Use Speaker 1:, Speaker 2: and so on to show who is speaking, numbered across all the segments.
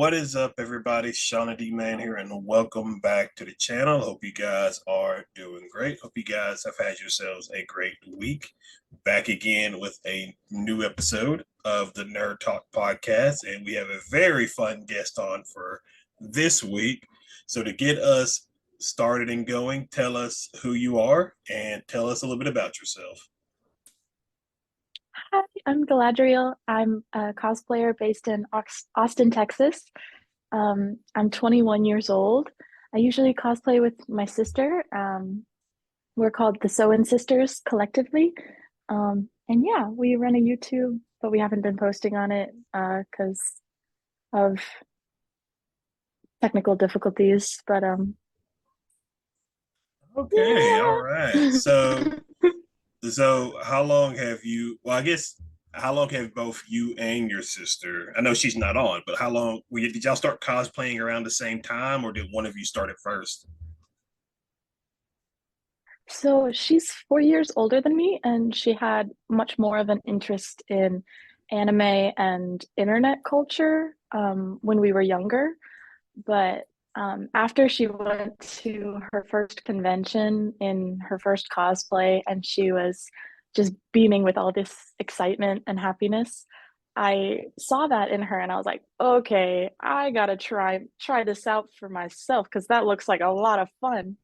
Speaker 1: What is up, everybody? ShonnyDman here, and welcome back to the channel. Hope you guys are doing great. Hope you guys have had yourselves a great week. Back again with a new episode of the Nerd Talk podcast, and we have a very fun guest on for this week. So, to get us started and going, tell us who you are and tell us a little bit about yourself.
Speaker 2: Hi, I'm Galadriel. I'm a cosplayer based in Austin, Texas. I'm 21 years old. I usually cosplay with my sister. We're called the Sew Sisters collectively. And yeah, we run a YouTube, but we haven't been posting on it because of technical difficulties. But
Speaker 1: Okay, all
Speaker 2: yeah.
Speaker 1: right. So how long have you, well, I guess, how long have both you and your sister, I know she's not on, but how long, did y'all start cosplaying around the same time or did one of you start it first?
Speaker 2: So she's 4 years older than me, and she had much more of an interest in anime and internet culture when we were younger. But after she went to her first convention in her first cosplay, and she was just beaming with all this excitement and happiness, I saw that in her, and I was like, okay, I gotta try this out for myself because that looks like a lot of fun.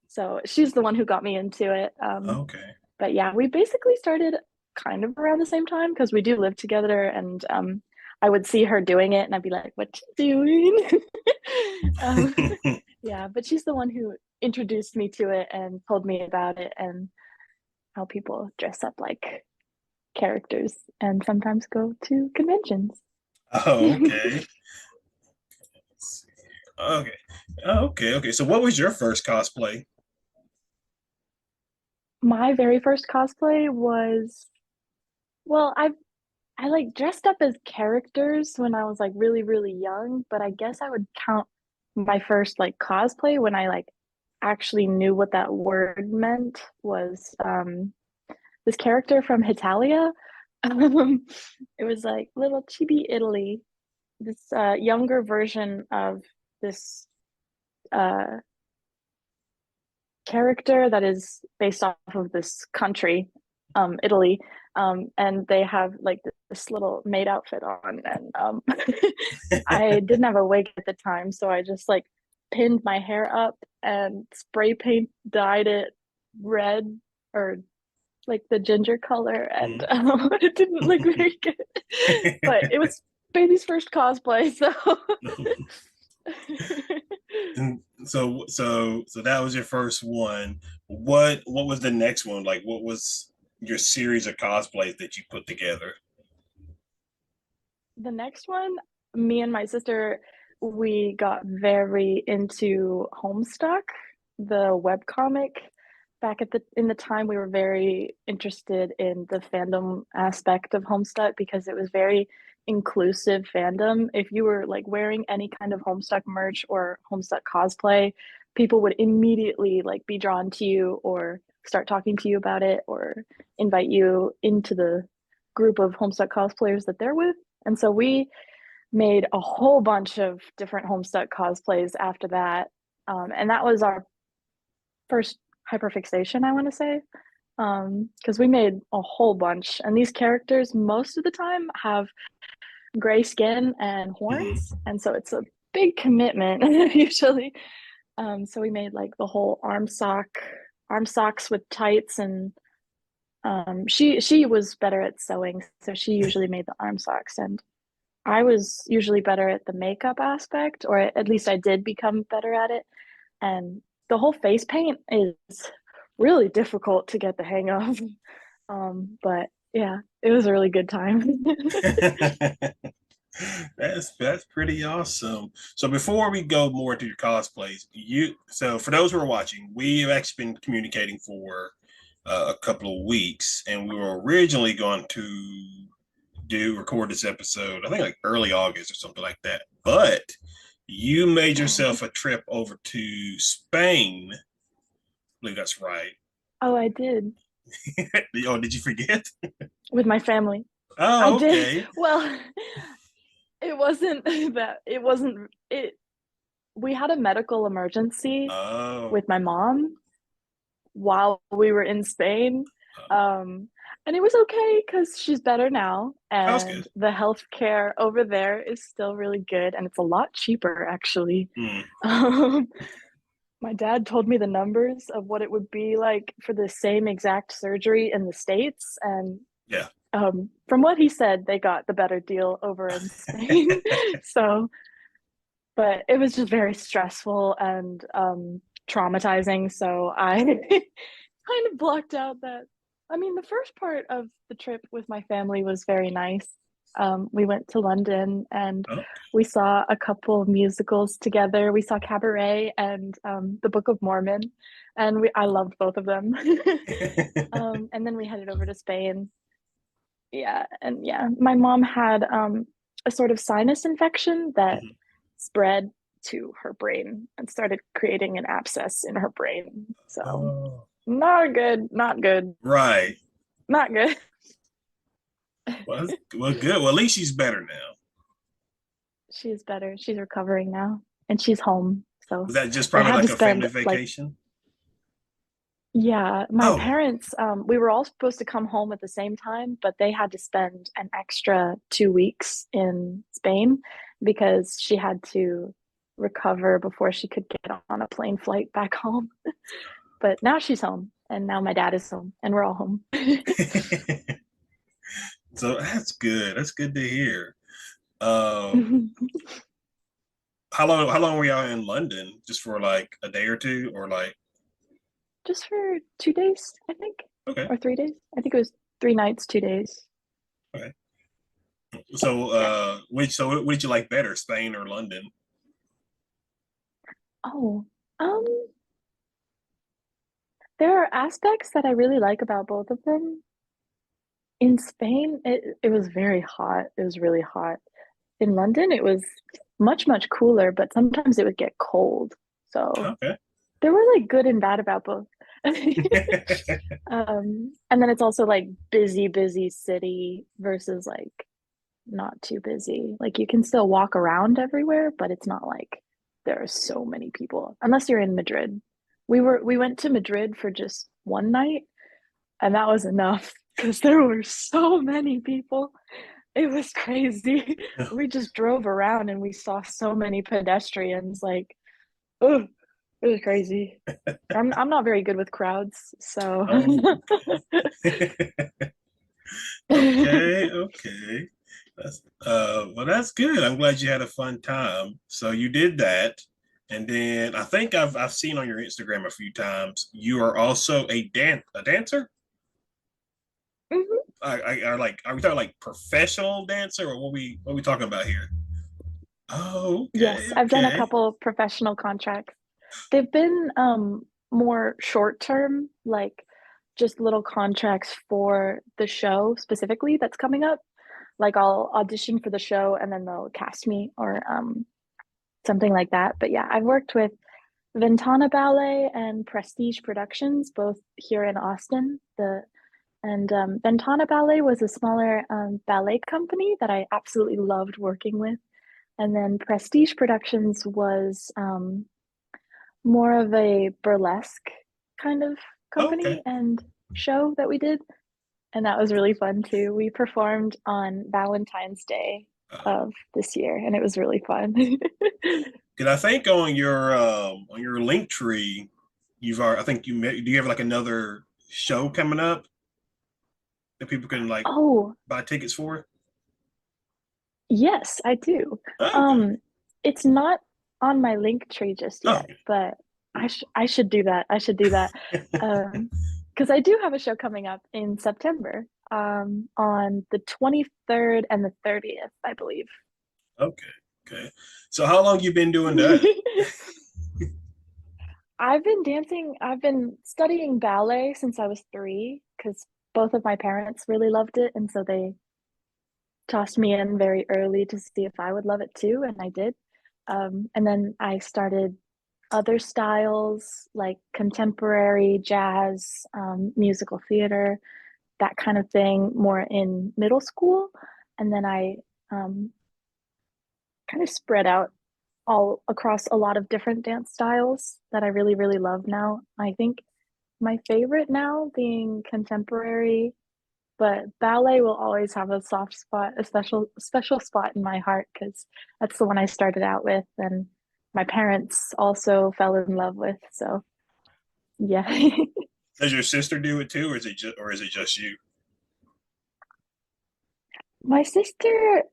Speaker 2: So she's the one who got me into it.
Speaker 1: Okay.
Speaker 2: But yeah, we basically started kind of around the same time because we do live together, and I would see her doing it and I'd be like, what you doing? um, yeah, but she's the one who introduced me to it and told me about it and how people dress up like characters and sometimes go to conventions.
Speaker 1: Oh, okay. Let's see. Okay. Okay. So what was your first cosplay?
Speaker 2: My very first cosplay was, well, I like dressed up as characters when I was like really, really young, but I guess I would count my first like cosplay when I like actually knew what that word meant was this character from Hitalia. Um, it was like little chibi Italy, this younger version of this uh character that is based off of this country, Italy. And they have like this little maid outfit on, and I didn't have a wig at the time, so I just like pinned my hair up and spray paint dyed it red or like the ginger color, and
Speaker 1: Mhm.
Speaker 2: it didn't look very good, but it was baby's first cosplay, so
Speaker 1: And so that was your first one. What was the next one? Like what was your series of cosplays that you put together?
Speaker 2: the next one, me and my sister, we got very into Homestuck, the webcomic. Back at the in the time, we were very interested in the fandom aspect of Homestuck because it was very inclusive fandom. If you were like wearing any kind of Homestuck merch or Homestuck cosplay, people would immediately like be drawn to you or start talking to you about it or invite you into the group of Homestuck cosplayers that they're with. And so we made a whole bunch of different Homestuck cosplays after that. And that was our first hyperfixation, I want to say. Because we made a whole bunch. And these characters, most of the time, have gray skin and horns.
Speaker 1: Mhm.
Speaker 2: And so it's a big commitment, usually. So we made like the whole arm socks with tights, and she was better at sewing, so she usually made the arm socks, and I was usually better at the makeup aspect, or at least I did become better at it. And the whole face paint is really difficult to get the hang of. But yeah, it was a really good time.
Speaker 1: That's pretty awesome. So before we go more into your cosplays, so for those who are watching, we have actually been communicating for a couple of weeks, and we were originally going to do record this episode, I think like early August or something like that. But you made yourself a trip over to Spain. I believe that's right.
Speaker 2: Oh, I did
Speaker 1: Oh, did you forget?
Speaker 2: with my family. I
Speaker 1: Oh,
Speaker 2: did.
Speaker 1: okay.
Speaker 2: Well, it wasn't that it wasn't it we had a medical emergency
Speaker 1: Oh,
Speaker 2: with my mom while we were in Spain.
Speaker 1: uh,
Speaker 2: And it was okay because she's better now,
Speaker 1: that was good.
Speaker 2: and the healthcare over there is still really good, and it's a lot cheaper actually.
Speaker 1: Mm,
Speaker 2: Um, my dad told me the numbers of what it would be like for the same exact surgery in the States, and
Speaker 1: yeah.
Speaker 2: from what he said, they got the better deal over in Spain. So, but it was just very stressful and traumatizing. So I kind of blocked out that. I mean, the first part of the trip with my family was very nice. We went to London and
Speaker 1: Oh.
Speaker 2: we saw a couple of musicals together. We saw Cabaret and The Book of Mormon, and I loved both of them. And then we headed over to Spain. Yeah, and yeah, my mom had a sort of sinus infection that
Speaker 1: Mhm.
Speaker 2: spread to her brain and started creating an abscess in her brain. So
Speaker 1: Oh,
Speaker 2: not good, not good,
Speaker 1: right.
Speaker 2: not good.
Speaker 1: Well, good. Well, at least she's better now.
Speaker 2: She's better. She's recovering now and she's home. So
Speaker 1: Was that just
Speaker 2: they
Speaker 1: probably
Speaker 2: had to
Speaker 1: like a
Speaker 2: spend
Speaker 1: family
Speaker 2: like,
Speaker 1: vacation?
Speaker 2: yeah, my
Speaker 1: Oh,
Speaker 2: parents, we were all supposed to come home at the same time, but they had to spend an extra 2 weeks in Spain because she had to recover before she could get on a plane flight back home. But now she's home, and now my dad is home, and we're all home.
Speaker 1: so that's good. That's good to hear. Um, how long were y'all in London? Just for like a day or two, or like
Speaker 2: Just for 2 days, I think,
Speaker 1: okay,
Speaker 2: or 3 days. I think it was 3 nights, 2 days.
Speaker 1: okay. So
Speaker 2: Yeah.
Speaker 1: what did you like better, Spain or London?
Speaker 2: Oh, um, there are aspects that I really like about both of them. In Spain, it was very hot. It was really hot. In London, it was much, much cooler, but sometimes it would get cold. So
Speaker 1: Okay.
Speaker 2: there were like good and bad about both. And then it's also like busy, busy city versus like not too busy. Like you can still walk around everywhere, but it's not like there are so many people unless you're in Madrid. We went to Madrid for just one night, and that was enough because there were so many people. It was crazy. We just drove around and we saw so many pedestrians. Like, oh, it was crazy. I'm not very good with crowds, so
Speaker 1: Oh, okay, okay. That's well, that's good. I'm glad you had a fun time. So you did that, and then I think I've seen on your Instagram a few times. You are also a dancer.
Speaker 2: Mhm.
Speaker 1: Are we talking like professional dancer, or what we talking about here? Oh,
Speaker 2: Yes,
Speaker 1: okay,
Speaker 2: I've done a
Speaker 1: okay,
Speaker 2: couple professional contracts. They've been more short term, like just little contracts for the show specifically that's coming up. Like I'll audition for the show and then they'll cast me or something like that. But yeah, I've worked with Ventana Ballet and Prestige Productions, both here in Austin. The and Ventana Ballet was a smaller ballet company that I absolutely loved working with. And then Prestige Productions was more of a burlesque kind of
Speaker 1: oh, okay.
Speaker 2: company and show that we did. And that was really fun too. We performed on Valentine's Day
Speaker 1: Uh,
Speaker 2: of this year, and it was really fun.
Speaker 1: Did I think on your link tree, I think do you have like another show coming up that people can like
Speaker 2: Oh,
Speaker 1: buy tickets for?
Speaker 2: yes, I do.
Speaker 1: Oh, okay.
Speaker 2: Um, it's not on my link tree just
Speaker 1: Oh,
Speaker 2: yet, but I should do that. I should do that. Because I do have a show coming up in September, on the 23rd and the 30th, I believe.
Speaker 1: okay. Okay. So how long you been doing that?
Speaker 2: I've been dancing, I've been studying ballet since I was 3 because both of my parents really loved it, and so they tossed me in very early to see if I would love it too, and I did. And then I started other styles like contemporary jazz, musical theater, that kind of thing, more in middle school. And then I um, kind of spread out all across a lot of different dance styles that I really, really love now. I think my favorite now being contemporary, but ballet will always have a soft spot, a special spot in my heart because that's the one I started out with and my parents also fell in love with. So yeah.
Speaker 1: Does your sister do it too, or is it just you?
Speaker 2: My sister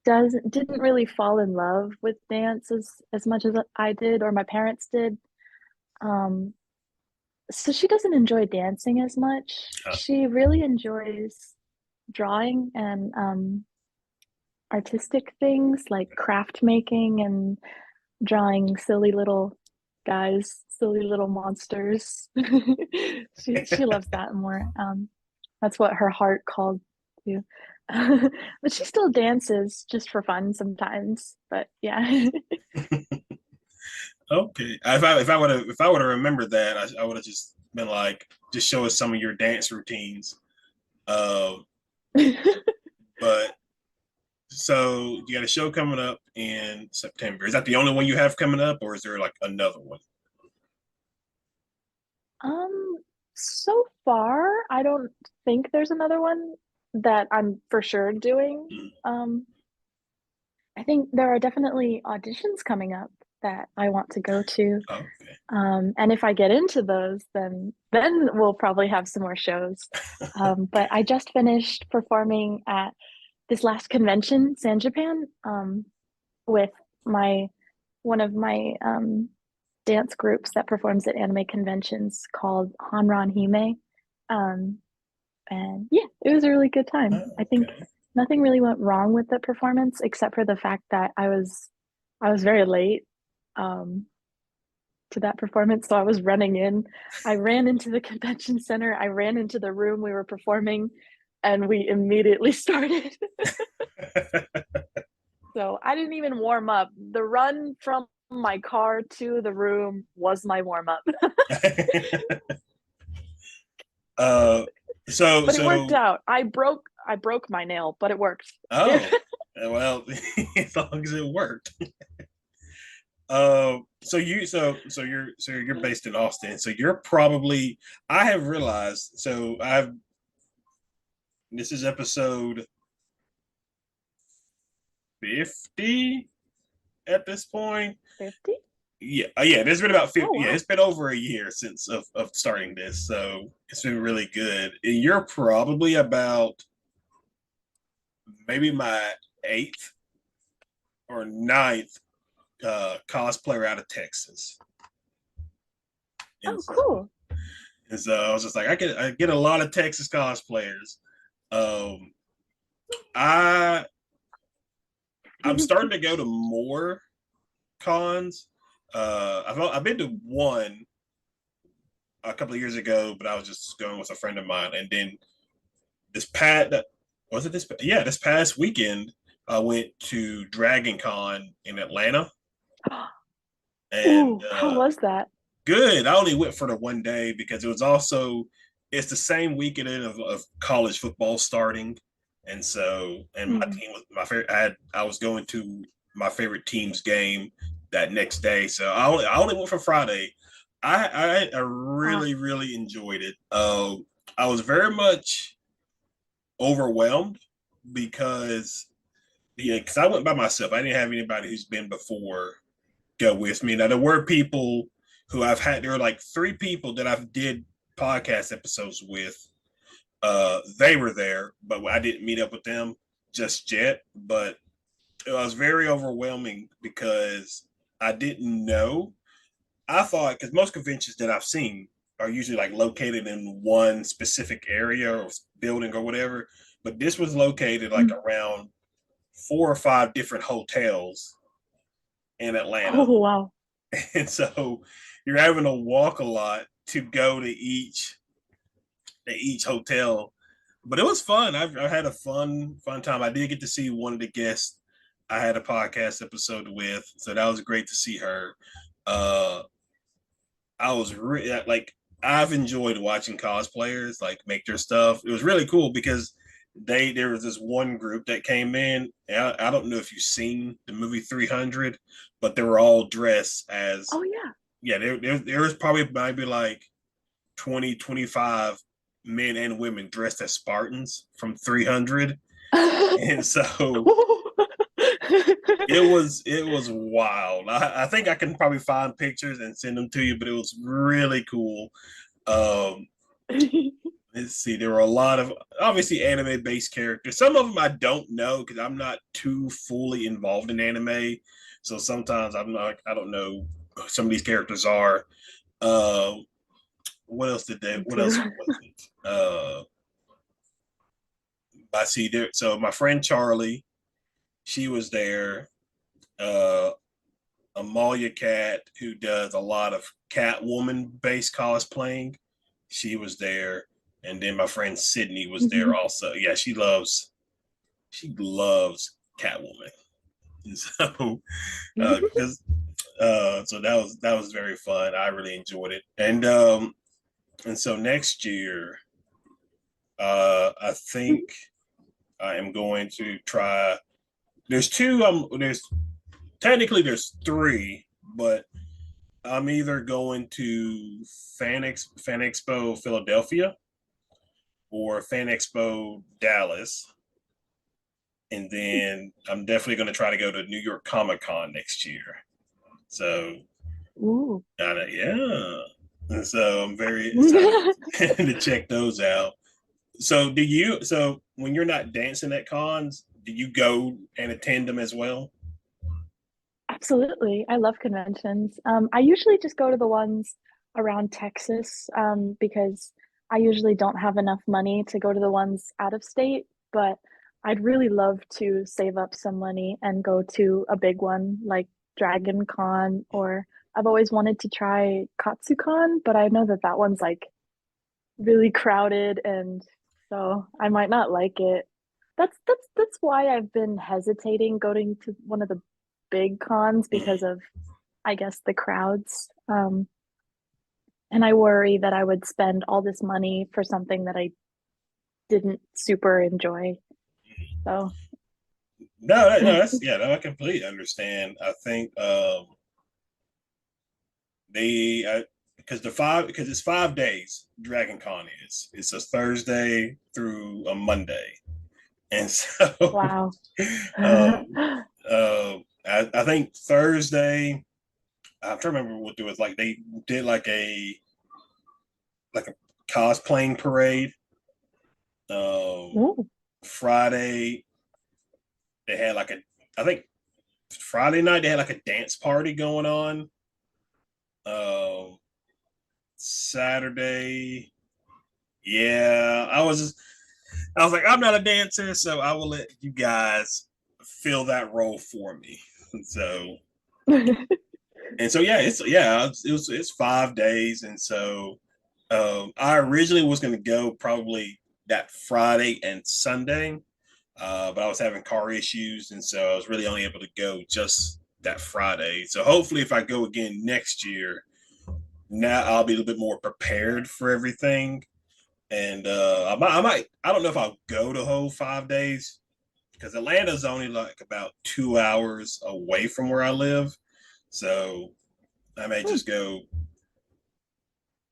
Speaker 2: didn't really fall in love with dance as much as I did or my parents did. Um, so she doesn't enjoy dancing as much.
Speaker 1: Uh,
Speaker 2: She really enjoys drawing and artistic things like craft making and drawing silly little guys, silly little monsters. She loves that more. That's what her heart called to. But she still dances just for fun sometimes. But yeah.
Speaker 1: okay. If I would have remembered that, I would have just been like, just show us some of your dance routines. Um, but so you got a show coming up in September. Is that the only one you have coming up, or is there like another one?
Speaker 2: Um, so far, I don't think there's another one that I'm for sure doing.
Speaker 1: Mm,
Speaker 2: I think there are definitely auditions coming up that I want to go to.
Speaker 1: okay.
Speaker 2: And if I get into those, then we'll probably have some more shows. But I just finished performing at this last convention, San Japan, with my one of my dance groups that performs at anime conventions called Hanran Hime. Um, and yeah, it was a really good time. I think
Speaker 1: Okay.
Speaker 2: nothing really went wrong with the performance except for the fact that I was very late um, to that performance. So I was running in. I ran into the convention center. I ran into the room we were performing, and we immediately started. So I didn't even warm up. The run from my car to the room was my warm up.
Speaker 1: uh, so
Speaker 2: But it worked
Speaker 1: so
Speaker 2: out. I broke my nail, but it worked.
Speaker 1: oh well, as long as it worked. So you're based in Austin. So you're probably I have realized. So I've this is episode 50 at this point.
Speaker 2: 50?
Speaker 1: Yeah, yeah. There's been about
Speaker 2: Oh
Speaker 1: 50. Yeah,
Speaker 2: wow.
Speaker 1: it's been over a year since of starting this, so it's been really good. And you're probably about maybe my eighth or ninth cosplayer out of Texas, and
Speaker 2: Oh
Speaker 1: so,
Speaker 2: cool.
Speaker 1: I was just like, I get a lot of Texas cosplayers. Um, I I'm starting to go to more cons. I've been to one a couple of years ago, but I was just going with a friend of mine, and then this past was it this yeah this past weekend I went to Dragon Con in Atlanta, and
Speaker 2: Ooh, how was that?
Speaker 1: good. I only went for the one day because it's the same weekend of college football starting, and my
Speaker 2: Mm.
Speaker 1: team was my favorite. I was going to my favorite team's game that next day, so I only went for Friday. I
Speaker 2: Ah,
Speaker 1: really really enjoyed it. I was very much overwhelmed because because I went by myself. I didn't have anybody who's been before go with me. Now there were people who I've had. There were like three people that I've did podcast episodes with. They were there, but I didn't meet up with them just yet. But it was very overwhelming because I didn't know. I thought because most conventions that I've seen are usually like located in one specific area or building or whatever, but this was located like
Speaker 2: mm.
Speaker 1: around 4 or 5 different hotels in Atlanta.
Speaker 2: Oh wow.
Speaker 1: And so you're having to walk a lot to go to each hotel. But it was fun. I had a fun time. I did get to see one of the guests I had a podcast episode with, so that was great to see her. Uh, I was like I've enjoyed watching cosplayers like make their stuff. It was really cool because there was this one group that came in. I don't know if you've seen the movie 300, but they were all dressed as,
Speaker 2: Oh yeah.
Speaker 1: yeah, there was probably maybe like 20, 25 men and women dressed as Spartans from 300. And so it was wild. I think I can probably find pictures and send them to you, but it was really cool. Um, let's see, there were a lot of obviously anime based characters. Some of them I don't know because I'm not too fully involved in anime. So sometimes I don't know who some of these characters are. Um, what else did they?
Speaker 2: Me
Speaker 1: What else
Speaker 2: too.
Speaker 1: was it? I see there. So my friend Charlie, she was there. Uh, Amalia Cat, who does a lot of Catwoman based cosplaying, she was there, and then my friend Sydney was there also. Yeah, she loves Catwoman, and so because so that was very fun. I really enjoyed it, and so next year, I think I am going to try. There's two. There's technically there's three, but I'm either going to Fan Expo Philadelphia or Fan Expo Dallas, and then I'm definitely going to try to go to New York Comic Con next year. So,
Speaker 2: Ooh.
Speaker 1: yeah, and so I'm very excited to check those out. So, do you? So, when you're not dancing at cons, do you go and attend them as well?
Speaker 2: Absolutely. I love conventions. I usually just go to the ones around Texas, because I usually don't have enough money to go to the ones out of state, but I'd really love to save up some money and go to a big one like Dragon Con, or I've always wanted to try KatsuCon, but I know that that one's like really crowded, and so I might not like it. That's why I've been hesitating going to one of the big cons, because of, I guess, the crowds. And I worry that I would spend all this money for something that I didn't super enjoy. So,
Speaker 1: No, that's yeah, no, I completely understand. I think they because it's 5 days. Dragon Con is it's a Thursday through a Monday, and so
Speaker 2: wow.
Speaker 1: um, I think Thursday. I'm trying to remember what it was like. They did like a cosplaying parade. Um,
Speaker 2: Ooh.
Speaker 1: Friday they had like a I think Friday night they had like a dance party going on. Um, Saturday, yeah, I was like, I'm not a dancer, so I will let you guys fill that role for me. So and so yeah, it's 5 days, and so I originally was going to go probably that Friday and Sunday, but I was having car issues, and so I was really only able to go just that Friday. So hopefully, if I go again next year, now I'll be a little bit more prepared for everything. And I don't know if I'll go the whole 5 days because Atlanta's only like about 2 hours away from where I live. So I may just go.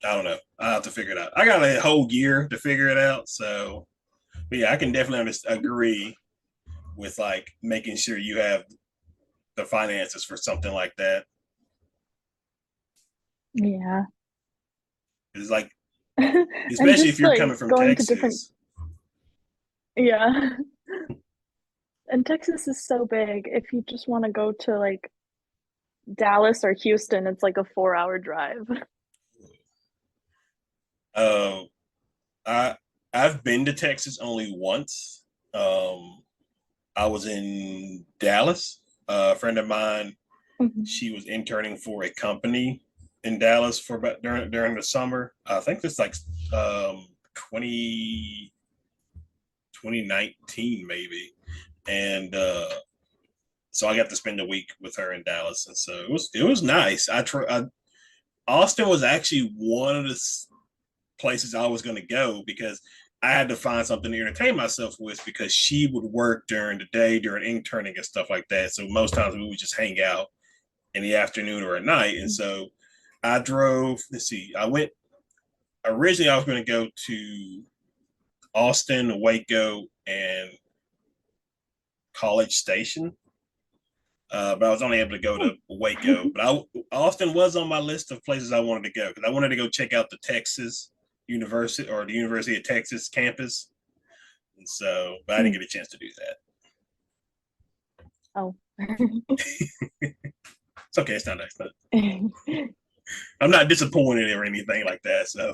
Speaker 1: I don't know. I'll have to figure it out. I got a whole year to figure it out. So, but yeah, I can definitely agree with like making sure you have the finances for something like that.
Speaker 2: Yeah.
Speaker 1: It's like,
Speaker 2: And
Speaker 1: especially if
Speaker 2: just
Speaker 1: you're
Speaker 2: like
Speaker 1: coming from
Speaker 2: going to different,
Speaker 1: Texas.
Speaker 2: yeah. And Texas is so big. If you just want to go to like Dallas or Houston, it's like a 4 hour drive.
Speaker 1: Uh, I I've been to Texas only once. Um, I was in Dallas. A friend of mine,
Speaker 2: Mhm.
Speaker 1: she was interning for a company in Dallas for about during the summer. I think it's like 20 2019 maybe, and so I got to spend a week with her in Dallas, and so it was nice. Austin was actually one of the places I was going to go because I had to find something to entertain myself with because she would work during the day, during interning and stuff like that. So most times we would just hang out in the afternoon or at night. And so I drove, let's see, I went, originally I was going to go to Austin, Waco, and College Station. But I was only able to go to Waco. But Austin was on my list of places I wanted to go because I wanted to go check out the Texas University or the University of Texas campus. And so, but I didn't get a chance to do that.
Speaker 2: Oh.
Speaker 1: It's okay. It's not next time. I'm not disappointed or anything like that. So,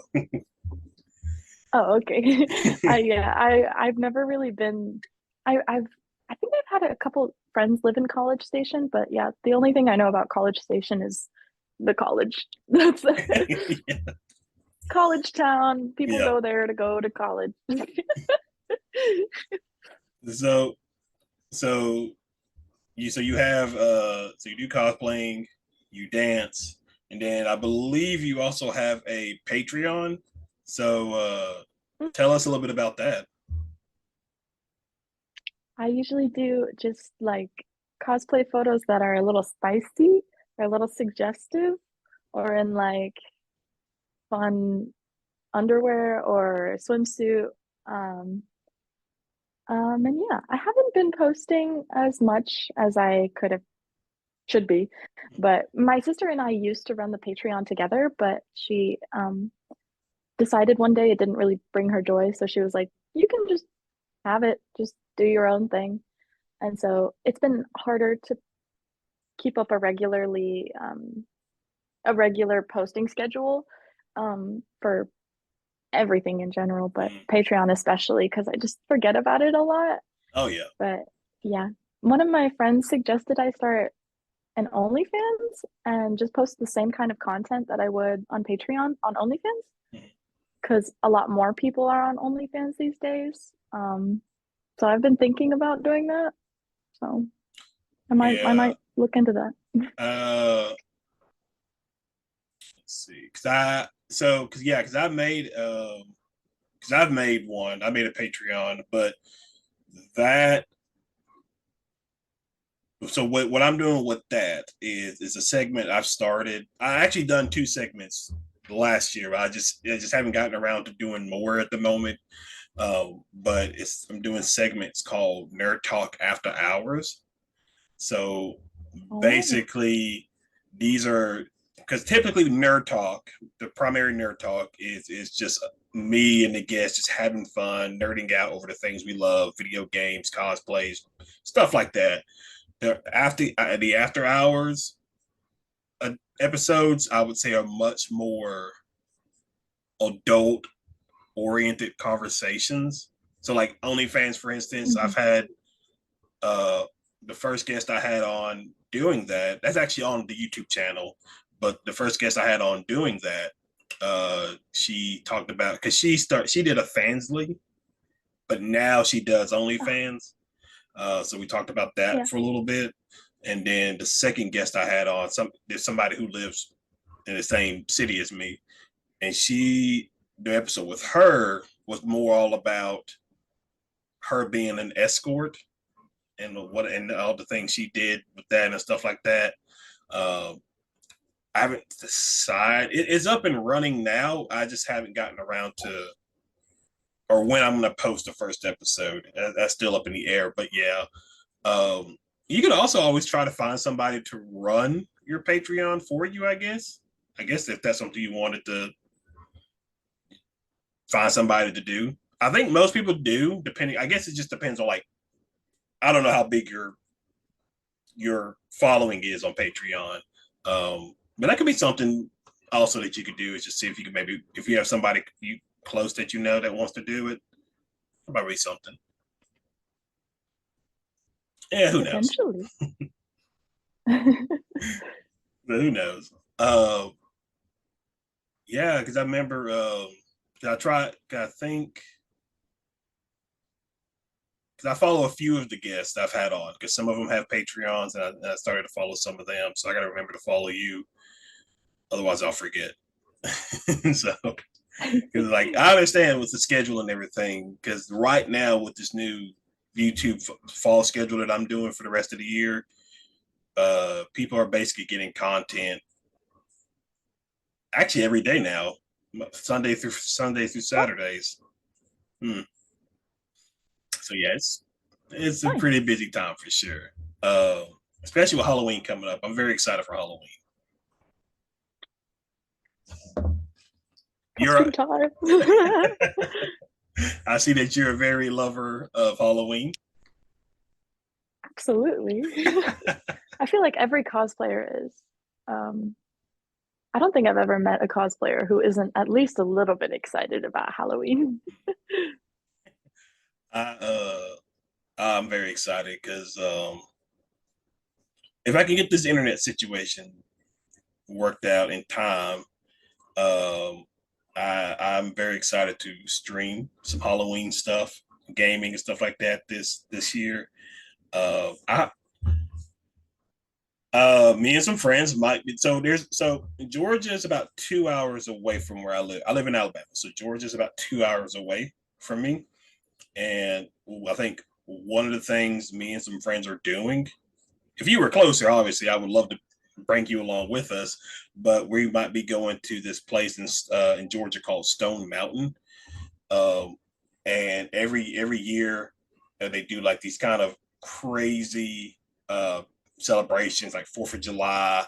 Speaker 2: Oh, okay. I've never really been. I think I've had a couple friends live in College Station, but yeah, the only thing I know about College Station is the college. That's
Speaker 1: yeah.
Speaker 2: college town. People
Speaker 1: Yeah.
Speaker 2: go there to go to college.
Speaker 1: So, so you have so you do cosplaying, you dance, and then I believe you also have a Patreon. So tell us a little bit about that.
Speaker 2: I usually do just like cosplay photos that are a little spicy or a little suggestive or in like fun underwear or swimsuit. Um, and yeah, I haven't been posting as much as I could have should be, but my sister and I used to run the Patreon together, but she decided one day it didn't really bring her joy, so she was like, "You can just have it, just do your own thing." And so it's been harder to keep up a regular posting schedule for everything in general, but
Speaker 1: Mm.
Speaker 2: Patreon especially because I just forget about it a lot.
Speaker 1: Oh yeah.
Speaker 2: But yeah, one of my friends suggested I start an OnlyFans and just post the same kind of content that I would on Patreon on OnlyFans
Speaker 1: Mm.
Speaker 2: because a lot more people are on OnlyFans these days. So I've been thinking about doing that. So I
Speaker 1: Yeah.
Speaker 2: might look into that.
Speaker 1: Let's see, because I've made one. I made a Patreon, but that so what I'm doing with that is a segment I've started. I actually done two segments last year. I just haven't gotten around to doing more at the moment. But I'm doing segments called Nerd Talk After Hours. So
Speaker 2: Oh,
Speaker 1: basically, these are because typically Nerd Talk, the primary Nerd Talk is just me and the guests just having fun, nerding out over the things we love, video games, cosplays, stuff like that. The after hours episodes, I would say, are much more adult oriented conversations. So, like OnlyFans, for instance,
Speaker 2: hmm.
Speaker 1: I've had uh, the first guest I had on doing that. That's actually on the YouTube channel, but the first guest I had on doing that, she talked about because she did a Fansly, but now she does
Speaker 2: Oh,
Speaker 1: OnlyFans. So we talked about that
Speaker 2: yeah.
Speaker 1: for a little bit, and then the second guest I had on there's somebody who lives in the same city as me, and the episode with her was more all about her being an escort and all the things she did with that and stuff like that. Um, I haven't decided. It's up and running now. I just haven't gotten around to or when I'm going to post the first episode. That's still up in the air. But yeah, um, you could also always try to find somebody to run your Patreon for you. I guess. I guess if that's something you wanted to find somebody to do. I think most people do. Depending, I guess it just depends on like I don't know how big your following is on Patreon. But that could be something also that you could do is just see if you can maybe if you have somebody you close that you know that wants to do it, it might be something. Yeah, who knows?
Speaker 2: Potentially.
Speaker 1: But who knows? Yeah, because I remember I tried. I think because I follow a few of the guests I've had on because some of them have Patreons and I started to follow some of them. So I got to remember to follow you, otherwise I'll forget. So Because like I understand with the schedule and everything. Because right now with this new YouTube fall schedule that I'm doing for the rest of the year, people are basically getting content actually every day now, Sunday through
Speaker 2: Oh,
Speaker 1: Saturdays. Hmm. So yeah, it's a
Speaker 2: nice.
Speaker 1: pretty busy time for sure. Especially with Halloween coming up. I'm very excited for Halloween. You're
Speaker 2: Costume time.
Speaker 1: I see that you're a very lover of Halloween.
Speaker 2: Absolutely. I feel like every cosplayer is. Um, I don't think I've ever met a cosplayer who isn't at least a little bit excited about Halloween.
Speaker 1: I I'm very excited because if I can get this internet situation worked out in time, um, I'm very excited to stream some Halloween stuff, gaming and stuff like that this year. I Me and some friends might be so Georgia is about 2 hours away from where I live. I live in Alabama, so Georgia is about 2 hours away from me. And I think one of the things me and some friends are doing, if you were closer, obviously, I would love to bring you along with us. But we might be going to this place in Georgia called Stone Mountain, um, and every year they do like these kind of crazy uh, celebrations, like Fourth of July,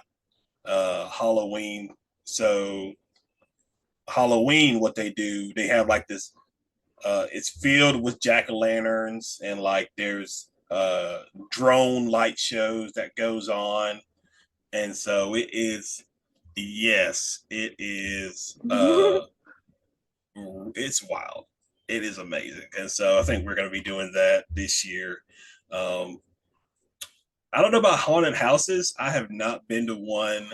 Speaker 1: Halloween. So Halloween, what they do, they have like this. It's filled with jack o' lanterns and like there's drone light shows that goes on, and so it is. Yes, it is. It's wild. It is amazing, and so I think we're going to be doing that this year. Um, I don't know about haunted houses. I have not been to one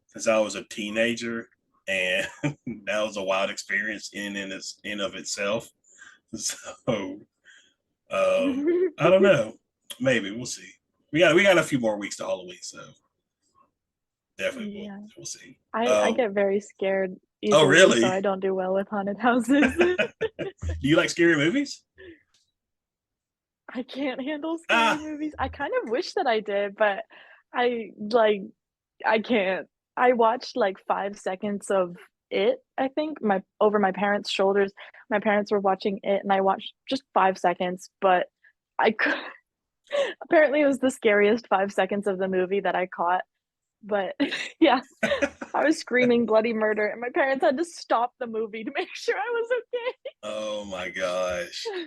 Speaker 1: since I was a teenager, and that was a wild experience in of itself. So I don't know. Maybe we'll see. We got a few more weeks to Halloween, so definitely
Speaker 2: Yeah.
Speaker 1: we'll see.
Speaker 2: I get very scared
Speaker 1: Oh
Speaker 2: easily, so
Speaker 1: really?
Speaker 2: I don't do well with haunted houses.
Speaker 1: Do you like scary movies?
Speaker 2: I can't handle scary
Speaker 1: Ah,
Speaker 2: movies. I kind of wish that I did, but I can't. I watched like 5 seconds of it, I think, my over my parents' shoulders. My parents were watching it and I watched just 5 seconds, but I could apparently it was the scariest 5 seconds of the movie that I caught. But yeah, I was screaming bloody murder and my parents had to stop the movie to make sure I was
Speaker 1: oh my gosh.
Speaker 2: okay.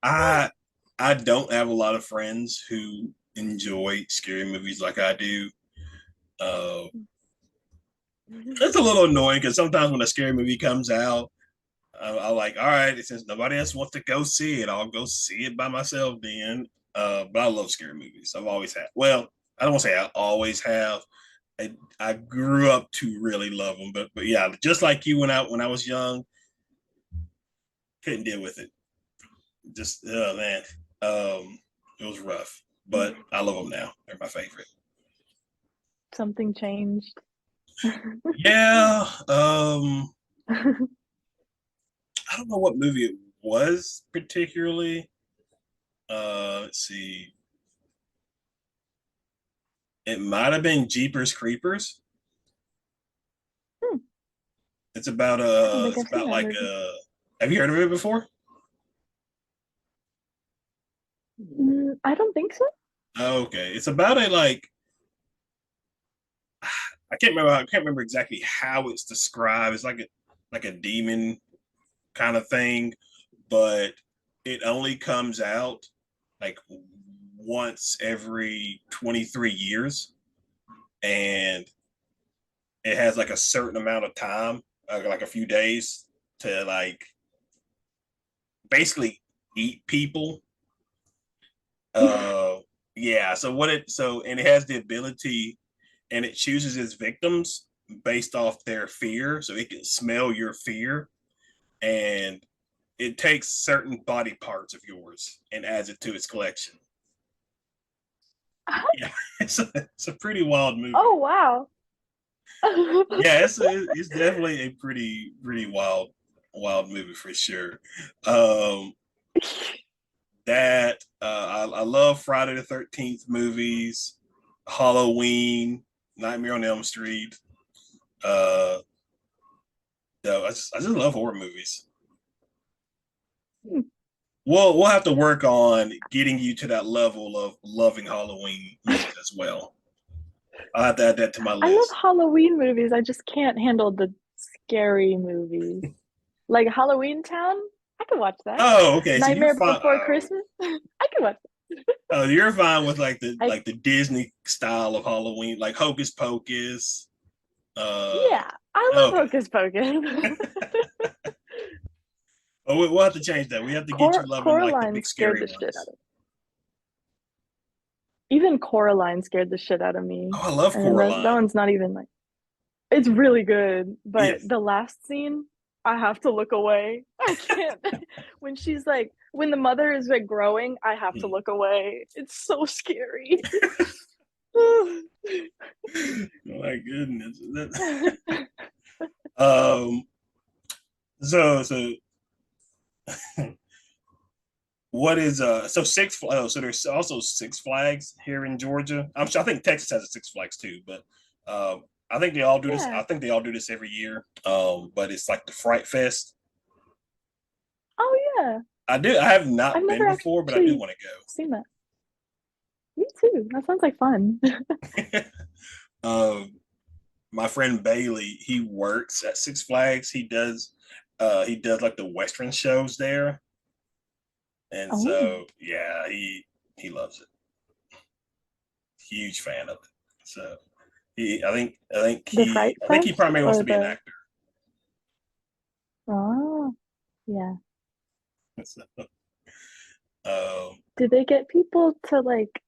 Speaker 1: I I don't have a lot of friends who enjoy scary movies like I do. Uh, it's a little annoying because sometimes when a scary movie comes out, I'm like, all right, since nobody else wants to go see it, I'll go see it by myself then. But I love scary movies. I've always had. Well, I don't want to say I always have. I grew up to really love them, but yeah, just like you when I was young, couldn't deal with it. Just oh man, it was rough. But I love them now. They're my favorite.
Speaker 2: Something changed.
Speaker 1: Yeah. I don't know what movie it was particularly. Let's see. It might have been Jeepers Creepers.
Speaker 2: Hmm, I don't think
Speaker 1: it's
Speaker 2: I've seen
Speaker 1: about
Speaker 2: that
Speaker 1: like
Speaker 2: movie.
Speaker 1: have you heard of it before?
Speaker 2: I don't think so.
Speaker 1: Okay. It's about a like I can't remember exactly how it's described. It's like a demon kind of thing, but it only comes out like once every 23 years, and it has like a certain amount of time, like a few days to like basically eat people. Uh yeah, and it has the ability, and it chooses its victims based off their fear, so it can smell your fear, and it takes certain body parts of yours and adds it to its collection. Yeah, it's a pretty wild movie.
Speaker 2: Oh wow.
Speaker 1: Yeah, it's definitely a pretty wild movie for sure. Um, that I love Friday the 13th movies, Halloween, Nightmare on Elm Street. Uh, no, I just love horror movies. We'll have to work on getting you to that level of loving Halloween movies as well. I'll have to add that to my
Speaker 2: I love
Speaker 1: list.
Speaker 2: Halloween movies. I just can't handle the scary movies. Like Halloween Town, I could watch that.
Speaker 1: Oh, okay. So you're
Speaker 2: Nightmare
Speaker 1: fine.
Speaker 2: Before Christmas, I could watch
Speaker 1: Oh, you're fine with like the
Speaker 2: that.
Speaker 1: like the Disney style of Halloween, like Hocus Pocus. Uh,
Speaker 2: Yeah, I love
Speaker 1: okay.
Speaker 2: Hocus Pocus.
Speaker 1: Oh, we'll have to change that. We have to get you loving like the
Speaker 2: Coraline
Speaker 1: big
Speaker 2: scared
Speaker 1: scary
Speaker 2: the shit out
Speaker 1: ones.
Speaker 2: of me. Even Coraline scared the shit out of me.
Speaker 1: Oh, I love
Speaker 2: And that
Speaker 1: Coraline.
Speaker 2: one's not even like it's really good, but
Speaker 1: Yes.
Speaker 2: the last scene, I have to look away. I can't. When she's like, when the mother is like growing, I have to look away. It's so scary.
Speaker 1: My goodness. Um. So what is so so there's also Six Flags here in Georgia. I'm sure I think Texas has a Six Flags too, but I think they all do this.
Speaker 2: Yeah.
Speaker 1: I think they all do this every year. But it's like the Fright Fest.
Speaker 2: Oh yeah.
Speaker 1: I have
Speaker 2: I've
Speaker 1: not been
Speaker 2: never
Speaker 1: before, but I do
Speaker 2: actually
Speaker 1: want
Speaker 2: seen that. Me too. That sounds like fun.
Speaker 1: to go. My friend Bailey, he works at Six Flags. He does like the Western shows there. And
Speaker 2: Oh,
Speaker 1: so yeah, he loves it. Huge fan of it. So
Speaker 2: the Fright
Speaker 1: I think he
Speaker 2: Fest
Speaker 1: primarily wants
Speaker 2: or
Speaker 1: to be an
Speaker 2: the
Speaker 1: actor.
Speaker 2: oh yeah.
Speaker 1: So, um,
Speaker 2: Did they get people to like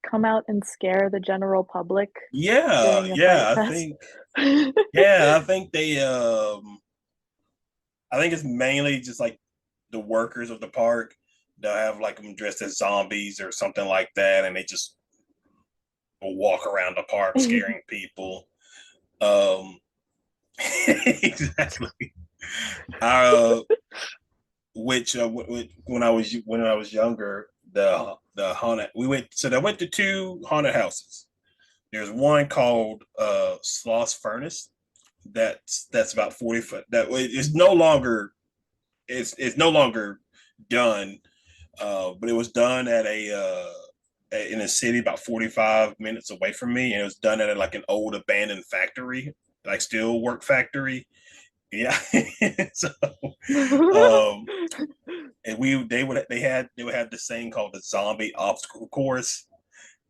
Speaker 2: come out and scare the general public
Speaker 1: yeah,
Speaker 2: during a Fright
Speaker 1: yeah,
Speaker 2: Fest?
Speaker 1: I think they I think it's mainly just like the workers of the park. They'll have like them dressed as zombies or something like that, and they just will walk around the park scaring people. Um, exactly. Uh, when I was younger, the haunted we went so I went to two haunted houses. There's one called Sloss Furnace. That's about 40 foot. That is no longer it's no longer done. But it was done at in a city about 45 minutes away from me, and it was done at like an old abandoned factory, like steel work factory. Yeah. So um and they would have this thing called the zombie obstacle course,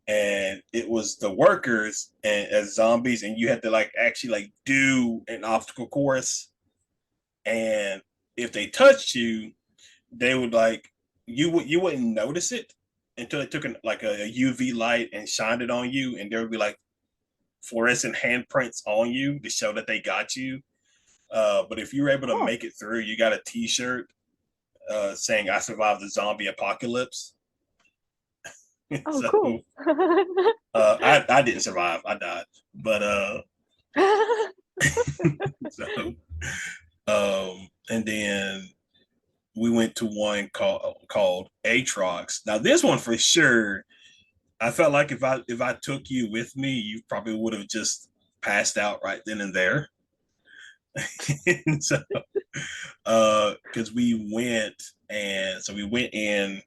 Speaker 1: and it was the workers and as zombies, and you had to like actually like do an obstacle course, and if they touched you, they would like you wouldn't notice it until they took like a UV light and shined it on you, and there would be like fluorescent handprints on you to show that they got you. But if you were able to
Speaker 2: Oh,
Speaker 1: make it through, you got a T-shirt saying "I survived the zombie apocalypse."
Speaker 2: oh,
Speaker 1: So
Speaker 2: cool.
Speaker 1: I didn't survive. I died. But so and then we went to one called Atrox. Now this one for sure, I felt like if I took you with me, you probably would have just passed out right then and there. And so because we went and so we went in.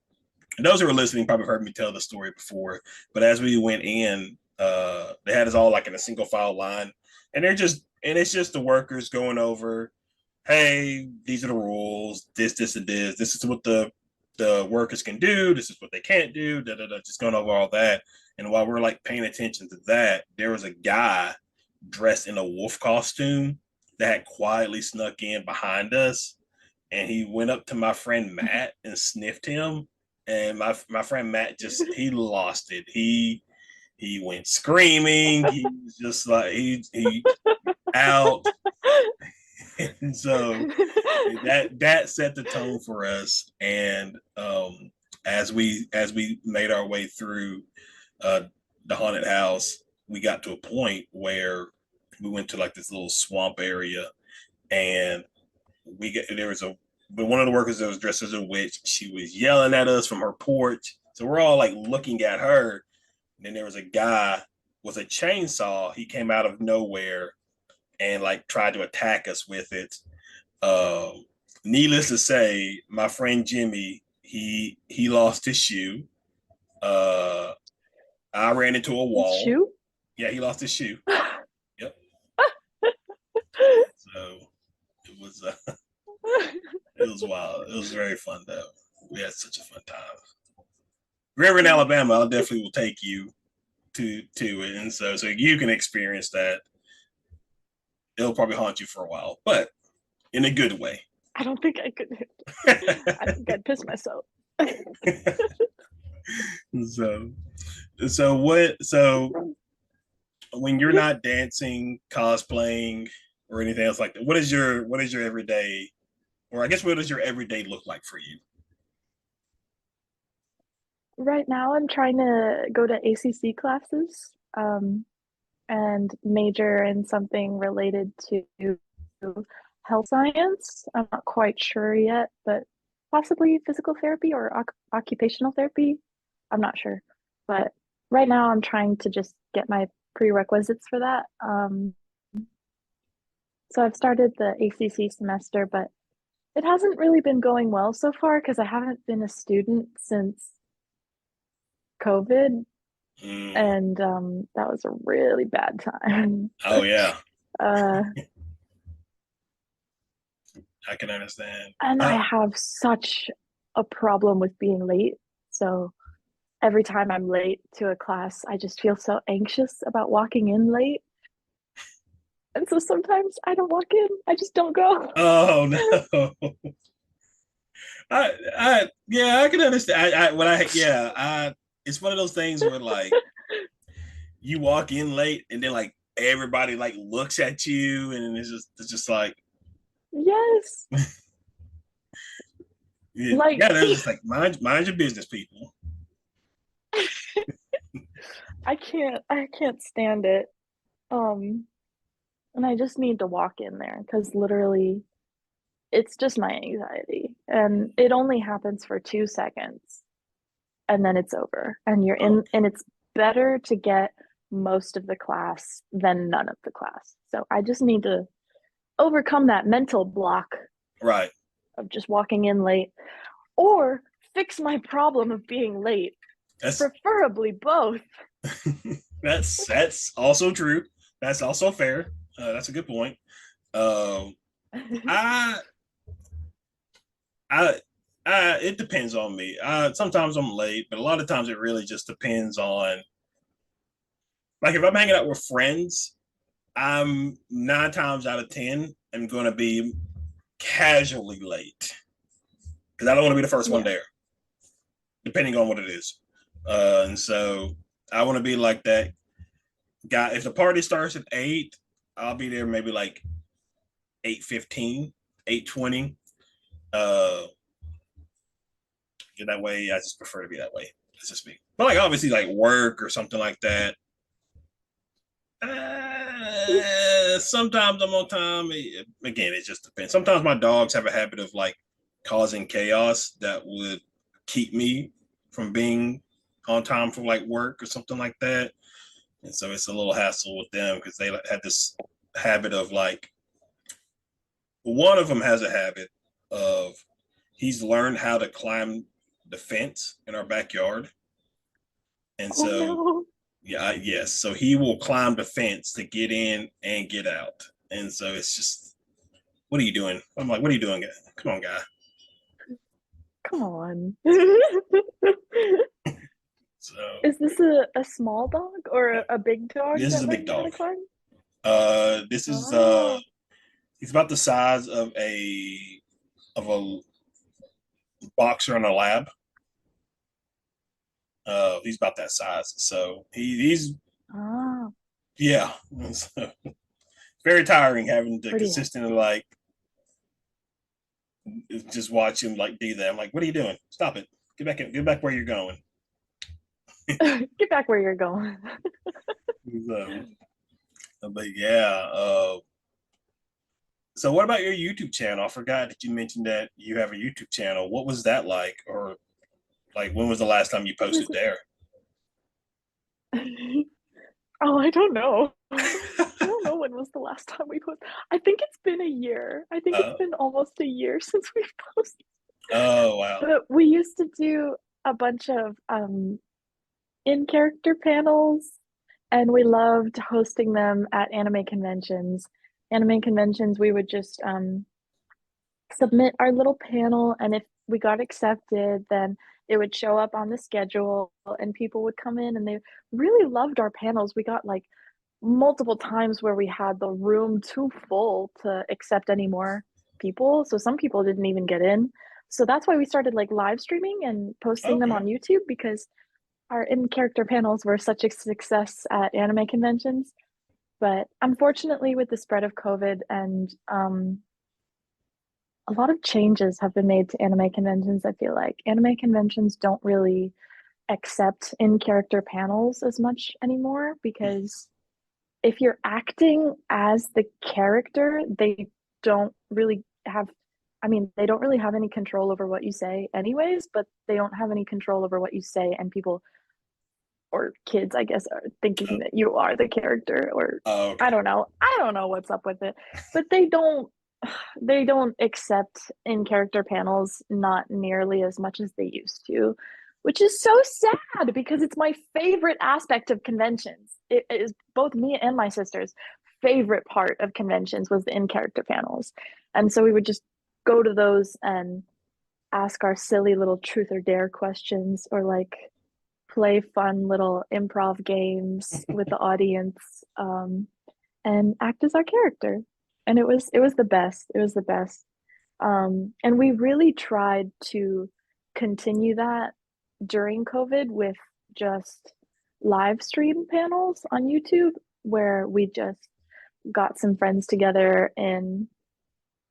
Speaker 1: And those who are listening probably heard me tell the story before, but as we went in, they had us all like in a single file line, and it's just the workers going over, hey, these are the rules, this, and this. This is what the workers can do. This is what they can't do. Da, da, da, just going over all that. And while we're like paying attention to that, there was a guy dressed in a wolf costume that had quietly snuck in behind us, and he went up to my friend Matt and sniffed him. And my friend Matt just he lost it. He went screaming. He was just like he out. And so that set the tone for us. And as we made our way through uh, the haunted house, we got to a point where We went to like this little swamp area, and there was a but one of the workers that was dressed as a witch. She was yelling at us from her porch, so we're all like looking at her. And then there was a guy with a chainsaw. He came out of nowhere and like tried to attack us with it. Um, Needless to say, my friend Jimmy, he lost his shoe. Uh, I ran into a
Speaker 2: His
Speaker 1: wall.
Speaker 2: shoe?
Speaker 1: Yeah, he lost his shoe. Yep. So it was it was wild. It was very fun though. We had such a fun time. If you're ever in Alabama, I'll definitely will take you to it, and so you can experience that. It'll probably haunt you for a while, but in a good way.
Speaker 2: I don't think I could. I think I'd piss myself.
Speaker 1: so so when you're not dancing, cosplaying, or anything else like that, what is your everyday, or I guess what does your everyday look like for you?
Speaker 2: Right now, I'm trying to go to ACC classes, and major in something related to health science. I'm not quite sure yet, but possibly physical therapy or occupational therapy. I'm not sure. But right now, I'm trying to just get my prerequisites for that. So I've started the ACC semester, but it hasn't really been going well so far because I haven't been a student since COVID,
Speaker 1: Mm.
Speaker 2: and that was a really bad time.
Speaker 1: Oh yeah,
Speaker 2: uh,
Speaker 1: I can understand.
Speaker 2: and I have such a problem with being late. So every time I'm late to a class, I just feel so anxious about walking in late. And so sometimes I don't walk in, I just don't go.
Speaker 1: Oh no. Yeah, I can understand. It's one of those things where like you walk in late and then like everybody like looks at you and it's just like
Speaker 2: Yes.
Speaker 1: yeah,
Speaker 2: Like
Speaker 1: they're just like mind your business, people.
Speaker 2: I can't stand it. Um and I just need to walk in there because literally it's just my anxiety. And it only happens for 2 seconds and then it's over. And you're
Speaker 1: Oh,
Speaker 2: in, and it's better to get most of the class than none of the class. So I just need to overcome that mental block
Speaker 1: right.
Speaker 2: of just walking in late or fix my problem of being late,
Speaker 1: That's
Speaker 2: preferably both.
Speaker 1: that's also true. That's also fair. That's a good point. Um, I I it depends on me. Sometimes I'm late, but a lot of times it really just depends on like if I'm hanging out with friends, I'm 9 times out of 10 am going to be casually late because I don't want to be the first one
Speaker 2: Yeah.
Speaker 1: there, depending on what it is. And so I want to be like that guy. If the party starts at 8, I'll be there maybe like 8:15, 8:20. Uh, that way, I just prefer to be that way. That's just me. But like obviously, like work or something like that. Sometimes I'm on time. Again, it just depends. Sometimes my dogs have a habit of like causing chaos that would keep me from being on time for like work or something like that. And so it's a little hassle with them because they had this habit of like one of them has a habit of he's learned how to climb the fence in our backyard. And
Speaker 2: Oh
Speaker 1: so
Speaker 2: no.
Speaker 1: yeah, yes. So he will climb the fence to get in and get out. And so it's just, what are you doing? I'm like, what are you doing? Come on, guy.
Speaker 2: Come on.
Speaker 1: So
Speaker 2: Is this a small dog or a big dog
Speaker 1: this is
Speaker 2: that
Speaker 1: a big
Speaker 2: learned how to
Speaker 1: dog.
Speaker 2: climb?
Speaker 1: This is
Speaker 2: Oh,
Speaker 1: he's about the size of a boxer in a lab. He's about that size. So he's
Speaker 2: ah,
Speaker 1: yeah. So, very tiring having to
Speaker 2: pretty
Speaker 1: consistently
Speaker 2: hefty.
Speaker 1: like just watch him like do that. I'm like, what are you doing? Stop it. Get back where you're going.
Speaker 2: Get back where you're going.
Speaker 1: So, But yeah, so what about your YouTube channel? I forgot that you mentioned that you have a YouTube channel. What was that like? Or like when was the last time you
Speaker 2: It was
Speaker 1: posted there?
Speaker 2: oh, I don't know. I don't know when was the last time we posted. I think it's been a year. I think it's
Speaker 1: Uh,
Speaker 2: been almost a year since we've posted.
Speaker 1: oh wow.
Speaker 2: But we used to do a bunch of in character panels, and we loved hosting them at anime conventions. Anime conventions, we would just submit our little panel, and if we got accepted, then it would show up on the schedule, and people would come in, and they really loved our panels. We got like multiple times where we had the room too full to accept any more people. So some people didn't even get in. So that's why we started like live streaming and posting them
Speaker 1: Okay.
Speaker 2: on YouTube because our in character panels were such a success at anime conventions. But unfortunately, with the spread of COVID and a lot of changes have been made to anime conventions, I feel like anime conventions don't really accept in character panels as much anymore because if you're acting as the character, they don't really have, I mean, they don't really have any control over what you say, anyways, but they don't have any control over what you say, and people or kids, I guess, are
Speaker 1: Oh,
Speaker 2: thinking that you are the character, or
Speaker 1: oh, okay.
Speaker 2: I don't know. I don't know what's up with it, but they don't accept in character panels not nearly as much as they used to, which is so sad because it's my favorite aspect of conventions. It is both me and my sister's favorite part of conventions was the in character panels. And so we would just go to those and ask our silly little truth or dare questions or like play fun little improv games with the audience and act as our character. And it was the best. It was the best. And we really tried to continue that during COVID with just live stream panels on YouTube where we just got some friends together in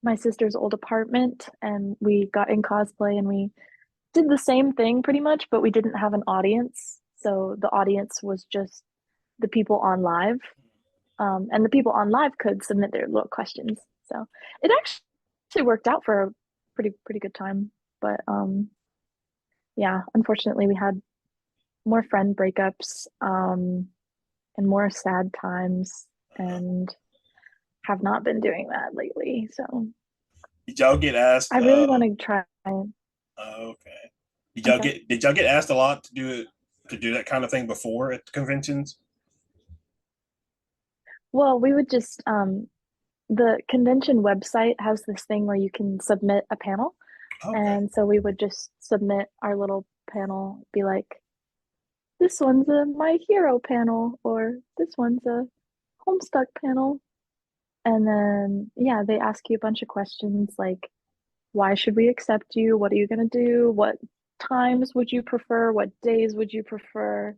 Speaker 2: my sister's old apartment and we got in cosplay and we did the same thing pretty much, but we didn't have an audience. So the audience was just the people on live. And the people on live could submit their little questions. So it actually worked out for a pretty good time. But yeah, unfortunately we had more friend breakups and more sad times and have not been doing that lately. So
Speaker 1: Did y'all get asked?
Speaker 2: I really want to try.
Speaker 1: Okay. Did
Speaker 2: I'm
Speaker 1: y'all
Speaker 2: sorry.
Speaker 1: get asked a lot to do it to do that kind of thing before at the conventions?
Speaker 2: Well, we would just the convention website has this thing where you can submit a panel.
Speaker 1: Okay.
Speaker 2: And so we would just submit our little panel, be like, this one's a My Hero panel, or this one's a Homestuck panel. And then, yeah, they ask you a bunch of questions like, why should we accept you? What are you going to do? What times would you prefer? What days would you prefer?